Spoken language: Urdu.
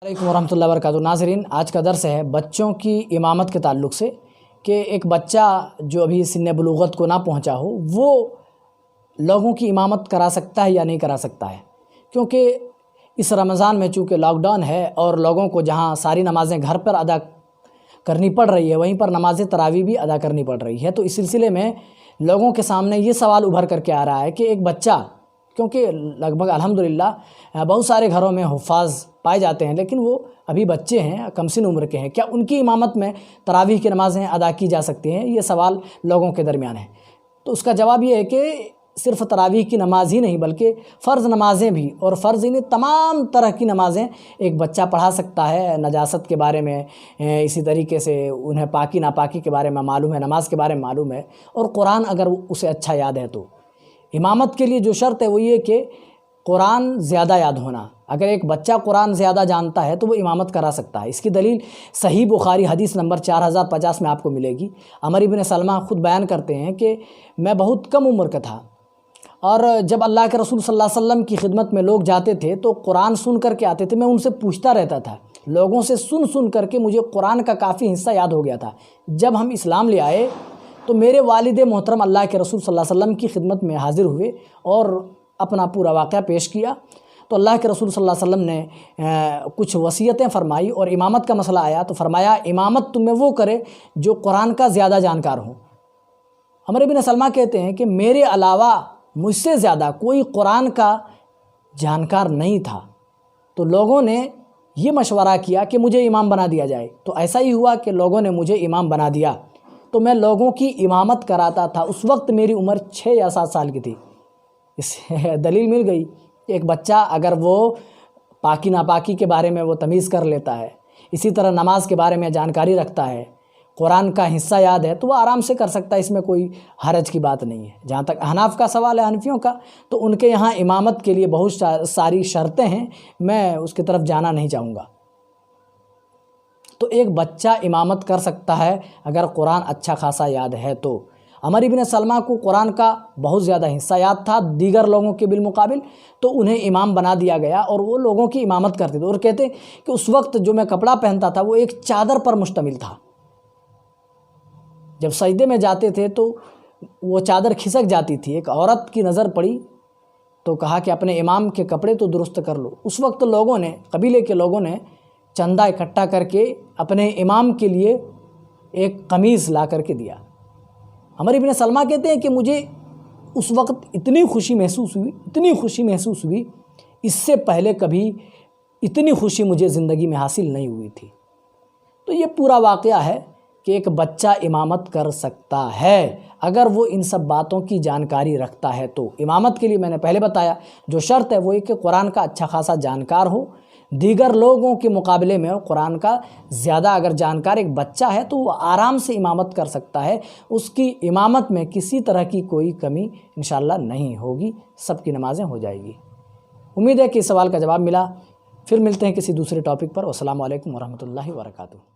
علیکم ورحمۃ اللہ وبرکاتہ۔ ناظرین، آج کا درس ہے بچوں کی امامت کے تعلق سے کہ ایک بچہ جو ابھی سن بلوغت کو نہ پہنچا ہو وہ لوگوں کی امامت کرا سکتا ہے یا نہیں کرا سکتا ہے، کیونکہ اس رمضان میں چونکہ لاک ڈاؤن ہے اور لوگوں کو جہاں ساری نمازیں گھر پر ادا کرنی پڑ رہی ہے وہیں پر نماز تراویح بھی ادا کرنی پڑ رہی ہے، تو اس سلسلے میں لوگوں کے سامنے یہ سوال ابھر کر کے آ رہا ہے کہ ایک بچہ، کیونکہ لگ بھگ الحمدللہ بہت سارے گھروں میں حفاظ پائے جاتے ہیں لیکن وہ ابھی بچے ہیں، کم سن عمر کے ہیں، کیا ان کی امامت میں تراویح کی نمازیں ادا کی جا سکتی ہیں؟ یہ سوال لوگوں کے درمیان ہے۔ تو اس کا جواب یہ ہے کہ صرف تراویح کی نماز ہی نہیں بلکہ فرض نمازیں بھی، اور فرض نہیں تمام طرح کی نمازیں ایک بچہ پڑھا سکتا ہے۔ نجاست کے بارے میں، اسی طریقے سے انہیں پاکی ناپاکی کے بارے میں معلوم ہے، نماز کے بارے میں معلوم ہے، اور قرآن اگر اسے اچھا یاد ہے تو امامت کے لیے جو شرط ہے وہ یہ کہ قرآن زیادہ یاد ہونا۔ اگر ایک بچہ قرآن زیادہ جانتا ہے تو وہ امامت کرا سکتا ہے۔ اس کی دلیل صحیح بخاری حدیث نمبر 4050 میں آپ کو ملے گی۔ عمر بن سلمہ خود بیان کرتے ہیں کہ میں بہت کم عمر کا تھا، اور جب اللہ کے رسول صلی اللہ علیہ وسلم کی خدمت میں لوگ جاتے تھے تو قرآن سن کر کے آتے تھے، میں ان سے پوچھتا رہتا تھا، لوگوں سے سن کر کے مجھے قرآن کا کافی حصہ یاد ہو گیا تھا۔ جب ہم اسلام لے آئے تو میرے والد محترم اللہ کے رسول صلی اللہ علیہ وسلم کی خدمت میں حاضر ہوئے اور اپنا پورا واقعہ پیش کیا، تو اللہ کے رسول صلی اللہ علیہ وسلم نے کچھ وصیتیں فرمائی اور امامت کا مسئلہ آیا تو فرمایا امامت تم میں وہ کرے جو قرآن کا زیادہ جانکار ہو۔ عمر بن سلمہ کہتے ہیں کہ میرے علاوہ مجھ سے زیادہ کوئی قرآن کا جانکار نہیں تھا، تو لوگوں نے یہ مشورہ کیا کہ مجھے امام بنا دیا جائے، تو ایسا ہی ہوا کہ لوگوں نے مجھے امام بنا دیا، تو میں لوگوں کی امامت کراتا تھا۔ اس وقت میری عمر 6 یا 7 سال کی تھی۔ اس سے دلیل مل گئی کہ ایک بچہ اگر وہ پاکی ناپاکی کے بارے میں وہ تمیز کر لیتا ہے، اسی طرح نماز کے بارے میں جانکاری رکھتا ہے، قرآن کا حصہ یاد ہے، تو وہ آرام سے کر سکتا ہے، اس میں کوئی حرج کی بات نہیں ہے۔ جہاں تک احناف کا سوال ہے، حنفیوں کا، تو ان کے یہاں امامت کے لیے بہت ساری شرطیں ہیں، میں اس کی طرف جانا نہیں چاہوں گا۔ تو ایک بچہ امامت کر سکتا ہے اگر قرآن اچھا خاصا یاد ہے تو۔ عمر بن سلمہ کو قرآن کا بہت زیادہ حصہ یاد تھا دیگر لوگوں کے بالمقابل، تو انہیں امام بنا دیا گیا اور وہ لوگوں کی امامت کرتے تھے، اور کہتے کہ اس وقت جو میں کپڑا پہنتا تھا وہ ایک چادر پر مشتمل تھا۔ جب سجدے میں جاتے تھے تو وہ چادر کھسک جاتی تھی، ایک عورت کی نظر پڑی تو کہا کہ اپنے امام کے کپڑے تو درست کر لو۔ اس وقت لوگوں نے، قبیلے کے لوگوں نے چندہ اکٹھا کر کے اپنے امام کے لیے ایک قمیص لا کر کے دیا۔ عمر بن سلمہ کہتے ہیں کہ مجھے اس وقت اتنی خوشی محسوس ہوئی، اس سے پہلے کبھی اتنی خوشی مجھے زندگی میں حاصل نہیں ہوئی تھی۔ تو یہ پورا واقعہ ہے کہ ایک بچہ امامت کر سکتا ہے اگر وہ ان سب باتوں کی جانکاری رکھتا ہے تو۔ امامت کے لیے میں نے پہلے بتایا جو شرط ہے وہ یہ کہ قرآن کا اچھا خاصا جانکار ہو، دیگر لوگوں کے مقابلے میں قرآن کا زیادہ اگر جانکار ایک بچہ ہے تو وہ آرام سے امامت کر سکتا ہے، اس کی امامت میں کسی طرح کی کوئی کمی انشاءاللہ نہیں ہوگی، سب کی نمازیں ہو جائے گی۔ امید ہے کہ اس سوال کا جواب ملا۔ پھر ملتے ہیں کسی دوسرے ٹاپک پر۔ والسلام علیکم ورحمۃ اللہ وبرکاتہ۔